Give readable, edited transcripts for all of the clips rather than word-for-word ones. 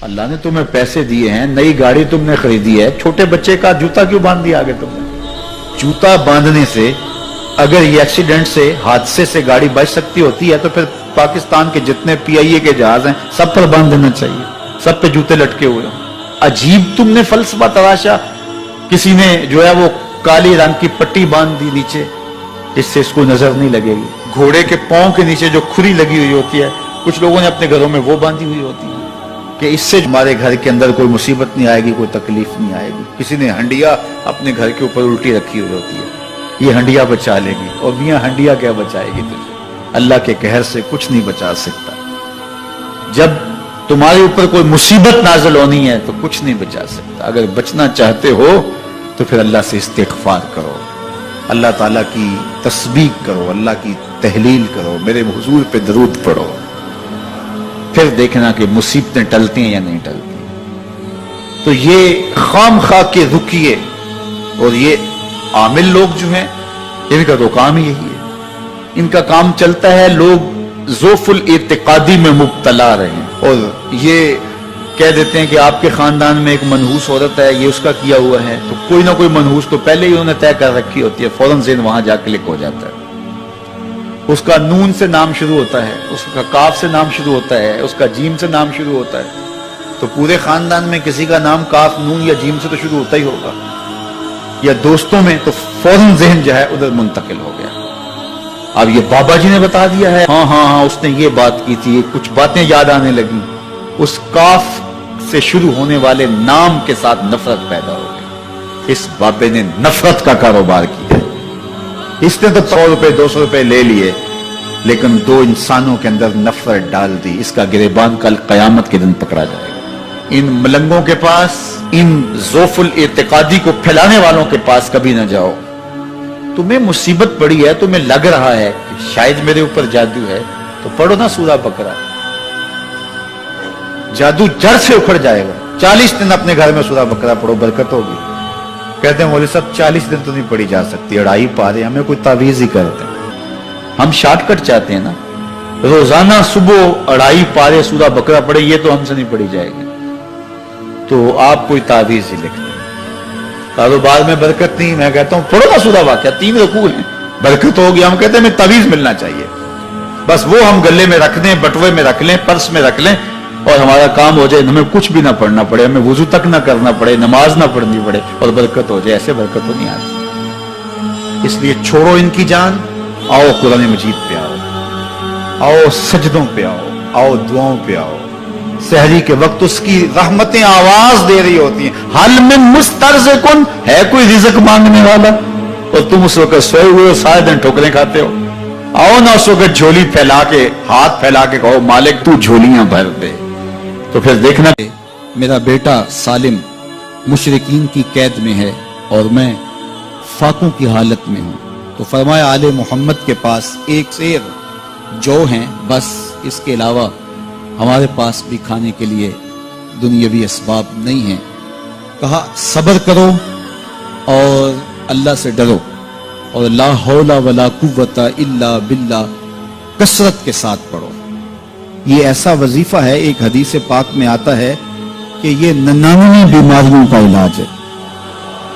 اللہ نے تمہیں پیسے دیے ہیں, نئی گاڑی تم نے خریدی ہے, چھوٹے بچے کا جوتا کیوں باندھ دیا آگے تم نے؟ جوتا باندھنے سے اگر یہ ایکسیڈنٹ سے, حادثے سے گاڑی بچ سکتی ہوتی ہے تو پھر پاکستان کے جتنے پی آئی اے کے جہاز ہیں سب پر باندھ دینا چاہیے, سب پہ جوتے لٹکے ہوئے ہوں. عجیب تم نے فلسفہ تراشا. کسی نے جو ہے وہ کالی رنگ کی پٹی باندھ دی نیچے, اس سے اس کو نظر نہیں لگے گی. گھوڑے کے پاؤں کے نیچے جو کھری لگی ہوئی ہوتی ہے, کچھ لوگوں نے اپنے گھروں میں وہ باندھی ہوئی ہوتی ہے کہ اس سے ہمارے گھر کے اندر کوئی مصیبت نہیں آئے گی, کوئی تکلیف نہیں آئے گی. کسی نے ہنڈیا اپنے گھر کے اوپر الٹی رکھی ہوئی ہوتی ہے, یہ ہنڈیا بچا لے گی. اور میاں ہنڈیا کیا بچائے گی تجھے؟ اللہ کے قہر سے کچھ نہیں بچا سکتا. جب تمہارے اوپر کوئی مصیبت نازل ہونی ہے تو کچھ نہیں بچا سکتا. اگر بچنا چاہتے ہو تو پھر اللہ سے استغفار کرو, اللہ تعالیٰ کی تسبیح کرو, اللہ کی تحلیل کرو, میرے حضور پہ درود پڑھو, پھر دیکھنا کہ مصیبتیں ٹلتی ہیں یا نہیں ٹلتی. تو یہ خام خواہ کے رکیے, اور یہ عامل لوگ جو ہیں ان کا تو کام ہی یہی ہے. ان کا کام چلتا ہے لوگ ذوف الاعتقادی میں مبتلا رہے, اور یہ کہہ دیتے ہیں کہ آپ کے خاندان میں ایک منحوس عورت ہے, یہ اس کا کیا ہوا ہے, تو کوئی نہ کوئی منحوس تو پہلے ہی انہوں نے طے کر رکھی ہوتی ہے, فوراً ذہن وہاں جا کلک ہو جاتا ہے. اس کا نون سے نام شروع ہوتا ہے, اس کا کاف سے نام شروع ہوتا ہے, اس کا جیم سے نام شروع ہوتا ہے, تو پورے خاندان میں کسی کا نام کاف, نون یا جیم سے تو شروع ہوتا ہی ہوگا, یا دوستوں میں, تو فوراً ذہن جو ہے ادھر منتقل ہو گیا. اب یہ بابا جی نے بتا دیا ہے, ہاں ہاں ہاں اس نے یہ بات کی تھی, کچھ باتیں یاد آنے لگی. اس کاف سے شروع ہونے والے نام کے ساتھ نفرت پیدا ہو گئی. اس بابے نے نفرت کا کاروبار کیا. اس نے تو 100 روپے 200 روپے لے لیے, لیکن دو انسانوں کے اندر نفرت ڈال دی. اس کا گریبان کل قیامت کے دن پکڑا جائے گا. ان ملنگوں کے پاس, ان ذوف الاعتقادی کو پھیلانے والوں کے پاس کبھی نہ جاؤ. تمہیں مصیبت پڑی ہے, تمہیں لگ رہا ہے کہ شاید میرے اوپر جادو ہے, تو پڑھو نا سورہ بقرہ, جادو جڑ سے اکھڑ جائے گا. 40 دن اپنے گھر میں سورہ بقرہ پڑھو, برکت ہوگی. کہتے ہیں مولوی صاحب 40 دن تو نہیں پڑھی جا سکتی, 2.5 پارے, ہمیں کوئی تعویذ ہی کرتے ہیں. ہم شارٹ کٹ چاہتے ہیں نا, روزانہ صبح 2.5 پارے سورہ بقرہ پڑھے, یہ تو ہم سے نہیں پڑھی جائے گی. تو آپ کوئی تعویذ ہی لکھتے ہیں. کاروبار میں برکت نہیں, میں کہتا ہوں پڑھو نا سورہ واقعہ, 3 رکوع ہیں, برکت ہوگی. ہم کہتے ہیں ہمیں تعویذ ملنا چاہیے, بس وہ ہم گلے میں رکھ دیں, بٹوے میں رکھ لیں, پرس میں رکھ لیں, اور ہمارا کام ہو جائے, ہمیں کچھ بھی نہ پڑھنا پڑے, ہمیں وضو تک نہ کرنا پڑے, نماز نہ پڑھنی پڑے, اور برکت ہو جائے. ایسے برکت تو نہیں آتی. اس لیے چھوڑو ان کی جان, آؤ قرآن مجید پہ آؤ, آؤ سجدوں پہ آؤ, آؤ دعاؤں پہ آؤ. سحری کے وقت اس کی رحمتیں آواز دے رہی ہوتی ہیں, حل من مسترزقن, ہے کوئی رزق مانگنے والا, اور تم اس وقت سوئے ہوئے ہو, سارے دن ٹھوکریں کھاتے ہو. آؤ نا اس وقت جھولی پھیلا کے, ہاتھ پھیلا کے کہو مالک تو جھولیاں بھر دے. تو پھر دیکھنا میرا بیٹا سالم مشرکین کی قید میں ہے اور میں فاقوں کی حالت میں ہوں. تو فرمایا آل محمد کے پاس ایک سیر جو ہیں, بس اس کے علاوہ ہمارے پاس بھی کھانے کے لیے دنیاوی اسباب نہیں ہیں. کہا صبر کرو اور اللہ سے ڈرو, اور لا حول ولا قوت الا باللہ کثرت کے ساتھ پڑھو. یہ ایسا وظیفہ ہے, ایک حدیث پاک میں آتا ہے کہ یہ 99 بیماریوں کا علاج ہے.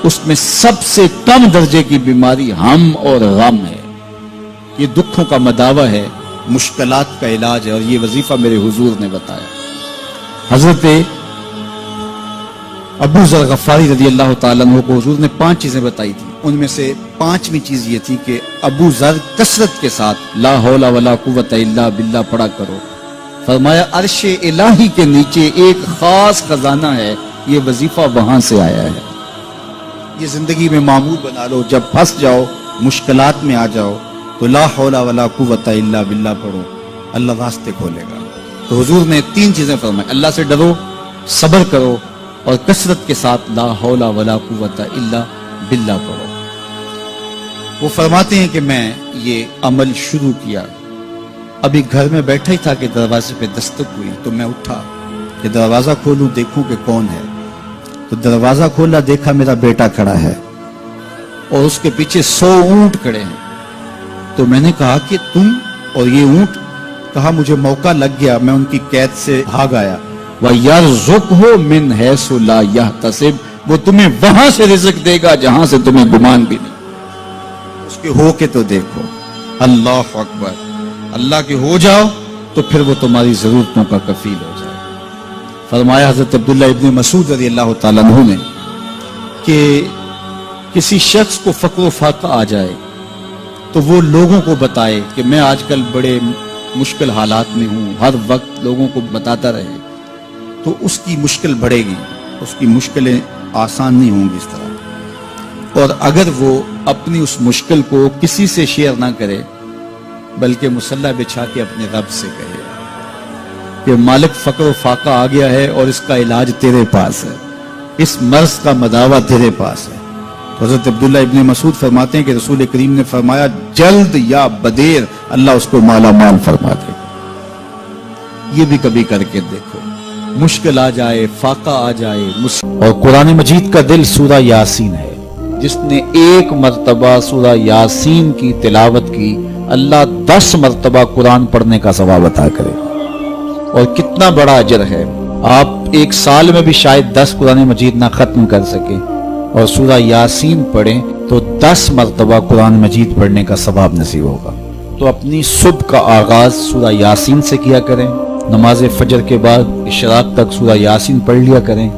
اس میں سب سے کم درجے کی بیماری ہم اور غم ہے. یہ دکھوں کا مداوع ہے, مشکلات کا علاج ہے, اور یہ وظیفہ میرے حضور نے بتایا. حضرت ابو ذر غفاری رضی اللہ تعالیٰ عنہ کو حضور نے 5 چیزیں بتائی تھی. ان میں سے 5ویں چیز یہ تھی کہ ابو ذر کثرت کے ساتھ لا حول ولا قوت الا باللہ پڑھا کرو. فرمایا عرش الہی کے نیچے ایک خاص خزانہ ہے, یہ وظیفہ وہاں سے آیا ہے. یہ زندگی میں معمول بنا لو, جب پھنس جاؤ, مشکلات میں آ جاؤ, تو لا حول ولا قوت الا باللہ پڑھو, اللہ راستے کھولے گا. تو حضور نے 3 چیزیں فرمائی, اللہ سے ڈرو, صبر کرو, اور کثرت کے ساتھ لا حول ولا قوت الا باللہ پڑھو. وہ فرماتے ہیں کہ میں یہ عمل شروع کیا, ابھی گھر میں بیٹھا ہی تھا کہ دروازے پہ دستک ہوئی. تو میں اٹھا کہ دروازہ کھولوں, دیکھوں کہ کون ہے. تو دروازہ کھولا, دیکھا میرا بیٹا کھڑا ہے, اور اس کے پیچھے 100 اونٹ کھڑے ہیں. تو میں نے کہا کہ تم اور یہ اونٹ؟ کہا مجھے موقع لگ گیا, میں ان کی قید سے بھاگ آیا. وَيَرْزُقْهُ مِنْ حَيْثُ لَا يَحْتَسِبُ، وہ تمہیں وہاں سے رزق دے گا جہاں سے تمہیں گمان بھی نہیں۔ اس کے ہو کے تو دیکھو، اللہ اکبر، اللہ کے ہو جاؤ تو پھر وہ تمہاری ضرورتوں کا کفیل ہو جائے۔ فرمایا حضرت عبداللہ ابن مسعود رضی اللہ تعالیٰ عنہ نے کہ کسی شخص کو فقر و فاقہ آ جائے تو وہ لوگوں کو بتائے کہ میں آج کل بڑے مشکل حالات میں ہوں، ہر وقت لوگوں کو بتاتا رہے تو اس کی مشکل بڑھے گی، اس کی مشکلیں آسان نہیں ہوں گی اس طرح۔ اور اگر وہ اپنی اس مشکل کو کسی سے شیئر نہ کرے بلکہ مصلی بچھا کے اپنے رب سے کہے کہ مالک فقر و فاقہ آ گیا ہے اور اس کا علاج تیرے پاس ہے، اس مرض کا مداوع تیرے پاس ہے۔ تو حضرت عبداللہ ابن مسعود فرماتے ہیں کہ رسول کریم نے فرمایا جلد یا بدیر اللہ اس کو مالا مال فرما دے گا۔ یہ بھی کبھی کر کے دیکھو، مشکل آ جائے، فاقہ آ جائے۔ اور قرآن مجید کا دل سورہ یاسین ہے، جس نے ایک مرتبہ سورہ یاسین کی تلاوت کی اللہ 10 مرتبہ قرآن پڑھنے کا ثواب عطا کرے۔ اور کتنا بڑا اجر ہے، آپ ایک سال میں بھی شاید 10 قرآن مجید نہ ختم کر سکے اور سورہ یاسین پڑھیں تو 10 مرتبہ قرآن مجید پڑھنے کا ثواب نصیب ہوگا۔ تو اپنی صبح کا آغاز سورہ یاسین سے کیا کریں، نماز فجر کے بعد اشراق تک سورہ یاسین پڑھ لیا کریں۔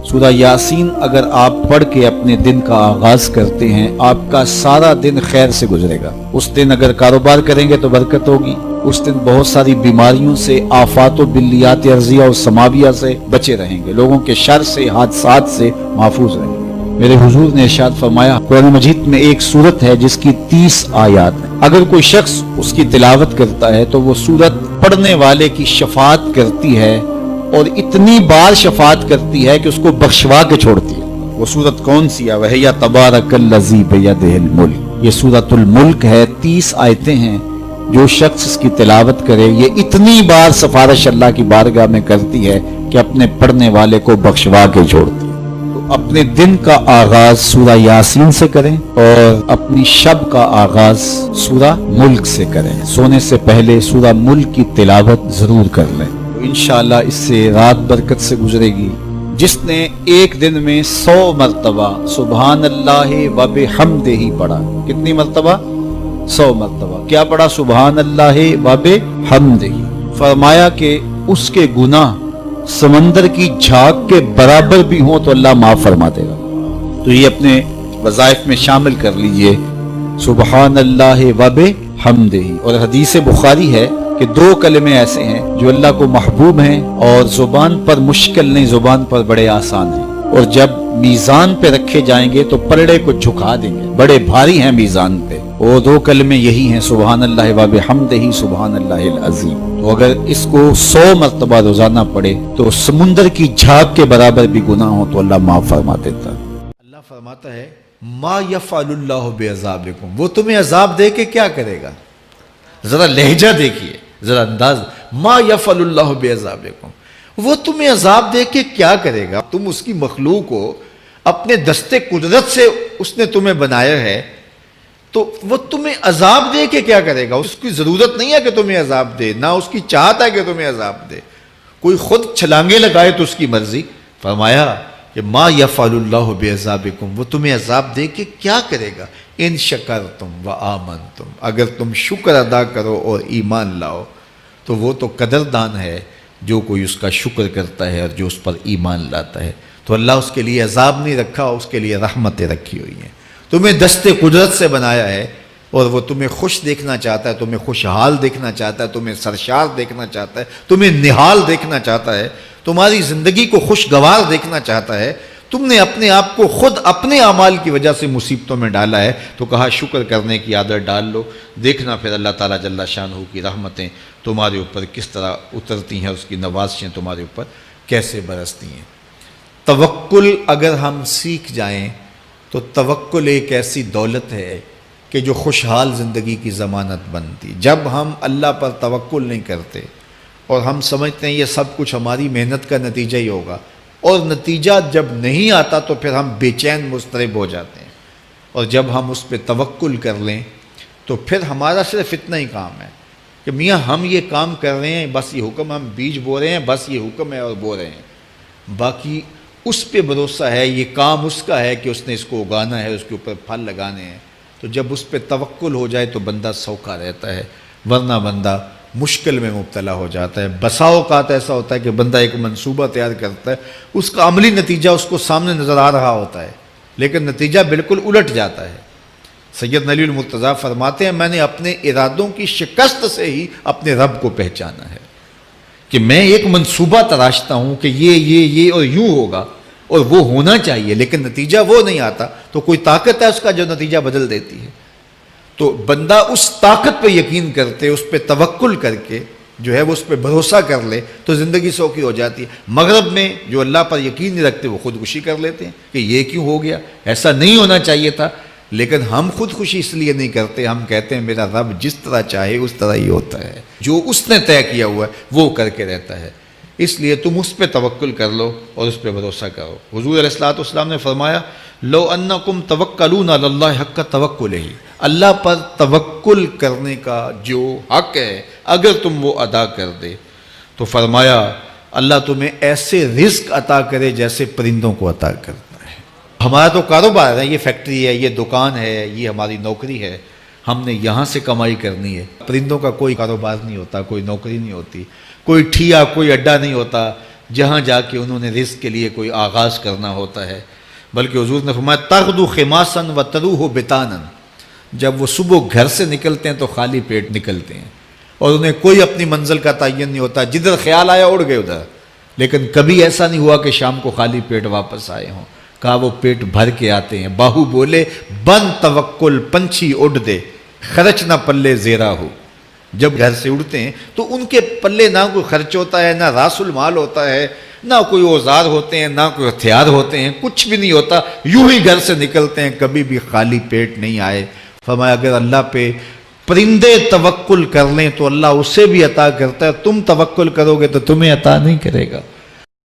سورہ یاسین اگر آپ پڑھ کے اپنے دن کا آغاز کرتے ہیں، آپ کا سارا دن خیر سے گزرے گا۔ اس دن اگر کاروبار کریں گے تو برکت ہوگی، اس دن بہت ساری بیماریوں سے، آفات و بلیات ارضیہ و سماویہ سے بچے رہیں گے، لوگوں کے شر سے، حادثات سے محفوظ رہیں گے۔ میرے حضور نے ارشاد فرمایا قرآن مجید میں ایک سورت ہے جس کی 30 آیات ہیں، اگر کوئی شخص اس کی تلاوت کرتا ہے تو وہ سورت پڑھنے والے کی شفاعت کرتی ہے، اور اتنی بار شفاعت کرتی ہے کہ اس کو بخشوا کے چھوڑتی ہے۔ وہ سورت کون سی ہے؟ وَهِيَ تَبَارَكَ الَّذِي بِيَدِهِ الْمُلْكُ، یہ سورۃ الملک ہے، 30 آیتیں ہیں۔ جو شخص اس کی تلاوت کرے یہ اتنی بار سفارش اللہ کی بارگاہ میں کرتی ہے کہ اپنے پڑھنے والے کو بخشوا کے چھوڑتی ہے۔ تو اپنے دن کا آغاز سورہ یاسین سے کریں اور اپنی شب کا آغاز سورہ ملک سے کریں۔ سونے سے پہلے سورہ ملک کی تلاوت ضرور کر لیں، انشاءاللہ اس سے رات برکت سے گزرے گی۔ جس نے ایک دن میں 100 مرتبہ سبحان اللہ و بحمدہ پڑھا، کتنی مرتبہ؟ 100 مرتبہ کیا پڑھا؟ سبحان اللہ و بحمدہ، فرمایا کہ اس کے گناہ سمندر کی جھاگ کے برابر بھی ہوں تو اللہ معاف فرما دے گا۔ تو یہ اپنے وظائف میں شامل کر لیجئے، سبحان اللہ و بحمدہ۔ اور حدیث بخاری ہے کہ 2 کلمے ایسے ہیں جو اللہ کو محبوب ہیں اور زبان پر مشکل نہیں، زبان پر بڑے آسان ہیں، اور جب میزان پہ رکھے جائیں گے تو پلڑے کو جھکا دیں گے، بڑے بھاری ہیں میزان پہ۔ وہ 2 کلمے یہی ہیں، سبحان اللہ و بحمدہ، سبحان اللہ العظیم۔ تو اگر اس کو 100 مرتبہ روزانہ پڑھے تو سمندر کی جھاگ کے برابر بھی گناہ ہو تو اللہ معاف فرما دیتا ہے۔ اللہ فرماتا ہے ما یفعل اللہ بعذابکم، وہ تمہیں عذاب دے کے کیا کرے گا؟ ذرا لہجہ دیکھیے، ذرا انداز، ما یفعل اللہ بعذابکم، وہ تمہیں عذاب دے کے کیا کرے گا؟ تم اس کی مخلوق ہو، اپنے دستے قدرت سے اس نے تمہیں بنایا ہے، تو وہ تمہیں عذاب دے کے کیا کرے گا؟ اس کی ضرورت نہیں ہے کہ تمہیں عذاب دے، نہ اس کی چاہت ہے کہ تمہیں عذاب دے، کوئی خود چھلانگے لگائے تو اس کی مرضی۔ فرمایا کہ ما یفعل اللہ بعذابکم، وہ تمہیں عذاب دے کے کیا کرے گا؟ ان شکرتم و آمنتم، اگر تم شکر ادا کرو اور ایمان لاؤ تو وہ تو قدردان ہے جو کوئی اس کا شکر کرتا ہے اور جو اس پر ایمان لاتا ہے۔ تو اللہ اس کے لیے عذاب نہیں رکھا، اس کے لیے رحمتیں رکھی ہوئی ہیں۔ تمہیں دست قدرت سے بنایا ہے اور وہ تمہیں خوش دیکھنا چاہتا ہے، تمہیں خوشحال دیکھنا چاہتا ہے، تمہیں سرشار دیکھنا چاہتا ہے، تمہیں نہال دیکھنا چاہتا ہے، تمہاری زندگی کو خوشگوار دیکھنا چاہتا ہے۔ تم نے اپنے آپ کو خود اپنے اعمال کی وجہ سے مصیبتوں میں ڈالا ہے، تو کہا شکر کرنے کی عادت ڈال لو، دیکھنا پھر اللہ تعالیٰ جل شانہ کی رحمتیں تمہارے اوپر کس طرح اترتی ہیں، اس کی نوازشیں تمہارے اوپر کیسے برستی ہیں۔ توکل اگر ہم سیکھ جائیں تو توکل ایک ایسی دولت ہے کہ جو خوشحال زندگی کی ضمانت بنتی۔ جب ہم اللہ پر توکل نہیں کرتے اور ہم سمجھتے ہیں یہ سب کچھ ہماری محنت کا نتیجہ ہی ہوگا، اور نتیجہ جب نہیں آتا تو پھر ہم بے چین مضطرب ہو جاتے ہیں، اور جب ہم اس پہ توکل کر لیں تو پھر ہمارا صرف اتنا ہی کام ہے کہ میاں ہم یہ کام کر رہے ہیں، بس یہ حکم، ہم بیج بو رہے ہیں، بس یہ حکم ہے اور بو رہے ہیں، باقی اس پہ بھروسہ ہے، یہ کام اس کا ہے کہ اس نے اس کو اگانا ہے، اس کے اوپر پھل لگانے ہیں۔ تو جب اس پہ توکل ہو جائے تو بندہ سوکھا رہتا ہے، ورنہ بندہ مشکل میں مبتلا ہو جاتا ہے۔ بسا اوقات ایسا ہوتا ہے کہ بندہ ایک منصوبہ تیار کرتا ہے، اس کا عملی نتیجہ اس کو سامنے نظر آ رہا ہوتا ہے، لیکن نتیجہ بالکل الٹ جاتا ہے۔ سید علی المرتضیٰ فرماتے ہیں میں نے اپنے ارادوں کی شکست سے ہی اپنے رب کو پہچانا ہے، کہ میں ایک منصوبہ تراشتا ہوں کہ یہ اور یوں ہوگا اور وہ ہونا چاہیے، لیکن نتیجہ وہ نہیں آتا، تو کوئی طاقت ہے اس کا جو نتیجہ بدل دیتی ہے۔ تو بندہ اس طاقت پہ یقین کرتے، اس پہ توکل کر کے جو ہے وہ اس پہ بھروسہ کر لے تو زندگی سوکھی ہو جاتی ہے۔ مغرب میں جو اللہ پر یقین نہیں رکھتے وہ خودکشی کر لیتے ہیں کہ یہ کیوں ہو گیا، ایسا نہیں ہونا چاہیے تھا، لیکن ہم خودکشی اس لیے نہیں کرتے، ہم کہتے ہیں میرا رب جس طرح چاہے اس طرح ہی ہوتا ہے، جو اس نے طے کیا ہوا ہے وہ کر کے رہتا ہے، اس لیے تم اس پہ توکل کر لو اور اس پہ بھروسہ کرو۔ حضور علیہ الصلوۃ والسلام نے فرمایا لو انکم توکلون علی اللہ حق توکلہ، اللہ پر توکل کرنے کا جو حق ہے اگر تم وہ ادا کر دے تو فرمایا اللہ تمہیں ایسے رزق عطا کرے جیسے پرندوں کو عطا کرتا ہے۔ ہمارا تو کاروبار ہے، یہ فیکٹری ہے، یہ دکان ہے، یہ ہماری نوکری ہے، ہم نے یہاں سے کمائی کرنی ہے۔ پرندوں کا کوئی کاروبار نہیں ہوتا، کوئی نوکری نہیں ہوتی، کوئی ٹھیا، کوئی اڈا نہیں ہوتا جہاں جا کے انہوں نے رزق کے لیے کوئی آغاز کرنا ہوتا ہے، بلکہ حضور نے فرمایا تغدو خماسا وتروح بطانا، جب وہ صبح گھر سے نکلتے ہیں تو خالی پیٹ نکلتے ہیں اور انہیں کوئی اپنی منزل کا تعین نہیں ہوتا، جدھر خیال آیا اڑ گئے ادھر، لیکن کبھی ایسا نہیں ہوا کہ شام کو خالی پیٹ واپس آئے ہوں، کہا وہ پیٹ بھر کے آتے ہیں۔ باہو بولے بن توکل پنچھی اڑ دے، خرچ نہ پلے زیرا ہو، جب گھر سے اڑتے ہیں تو ان کے پلے نہ کوئی خرچ ہوتا ہے، نہ راس المال ہوتا ہے، نہ کوئی اوزار ہوتے ہیں، نہ کوئی ہتھیار ہوتے ہیں، کچھ بھی نہیں ہوتا، یوں ہی گھر سے نکلتے ہیں، کبھی بھی خالی پیٹ نہیں آئے۔ فرمایا اگر اللہ پہ پرندے توکل کر لیں تو اللہ اسے بھی عطا کرتا ہے، تم توکل کرو گے تو تمہیں عطا نہیں کرے گا۔